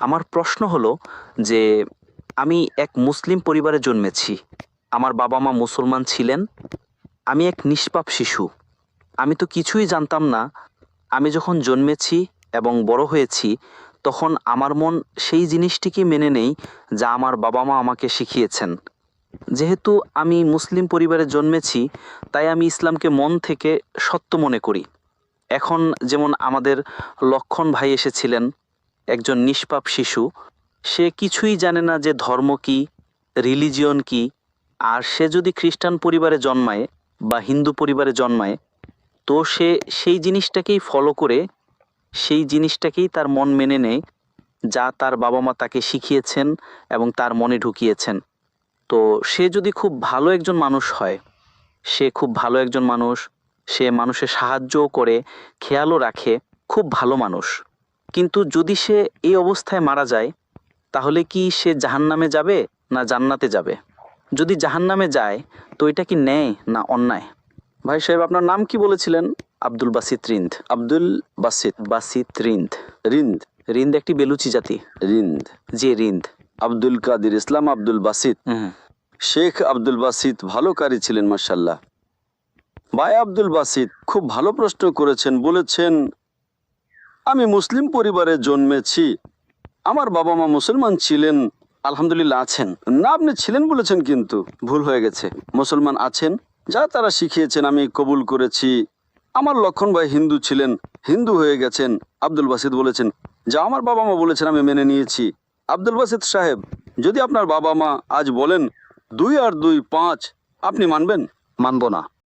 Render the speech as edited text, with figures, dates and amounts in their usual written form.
আমার প্রশ্ন হলো যে আমি এক মুসলিম পরিবারে জন্মেছি। আমার বাবা মা মুসলমান ছিলেন। আমি এক নিষ্পাপ শিশু। আমি তো কিছুই জানতাম না। আমি যখন জন্মেছি এবং বড় হয়েছি, তখন আমার মন সেই জিনিসটিকে মেনে নেই যা আমার বাবা মা আমাকে শিখিয়েছেন। যেহেতু আমি মুসলিম পরিবারে জন্মেছি, তাই আমি ইসলামকে মন থেকে সত্য মনে করি। এখন যেমন আমাদের লক্ষণ ভাই এসেছিলেন, একজন নিষ্পাপ শিশু। সে কিছুই জানে না যে ধর্ম কি, রিলিজিয়ন কি। আর সে যদি খ্রিস্টান পরিবারে জন্মায় বা হিন্দু পরিবারে জন্মায়, তো সে সেই জিনিসটাকেই ফলো করে, সেই জিনিসটাকেই তার মন মেনে নেয় যা তার বাবা মা তাকে শিখিয়েছেন এবং তার মনে ঢুকিয়েছেন। তো সে যদি খুব ভালো একজন মানুষ হয়, সে খুব ভালো একজন মানুষ, সে মানুষের সাহায্যও করে, খেয়ালও রাখে, খুব ভালো মানুষ। কিন্তু যদি সে এই অবস্থায় মারা যায়, তাহলে কি সে জাহান্নামে যাবে না জান্নাতে যাবে? যদি জাহান্নামে যায়, তো এটা কি ন্যায় না অন্যায়? ভাই সাহেব, আপনার নাম কি বলেছিলেন? আব্দুল বাসিত রিন্দ। আব্দুল বাসিত। বাসিত রিন্দ। রিন্দ। রিন্দ একটি বেলুচি জাতি। রিন্দ। জি, রিন্দ। আব্দুল কাদির ইসলাম আব্দুল বাসিত। শেখ আব্দুল বাসিত ভালো কারি ছিলেন, মাশাআল্লাহ। ভাই আব্দুল বাসিত খুব ভালো প্রশ্ন করেছেন। বলেছেন আমি মুসলিম পরিবারে জন্মেছি, আমার বাবা মা মুসলমান ছিলেন। আলহামদুলিল্লাহ আছেন না, আপনি ছিলেন বলেছেন, কিন্তু ভুল হয়ে গেছে। মুসলমান আছেন, যা তারা শিখিয়েছেন আমি কবুল করেছি। আমার লক্ষণ ভাই হিন্দু ছিলেন, হিন্দু হয়ে গেছেন। আব্দুল বাসিত বলেছেন যা আমার বাবা মা বলেছেন আমি মেনে নিয়েছি। আব্দুল বাসিত সাহেব, যদি আপনার বাবা মা আজ বলেন 2 আর 2 5, আপনি মানবেন? মানব না।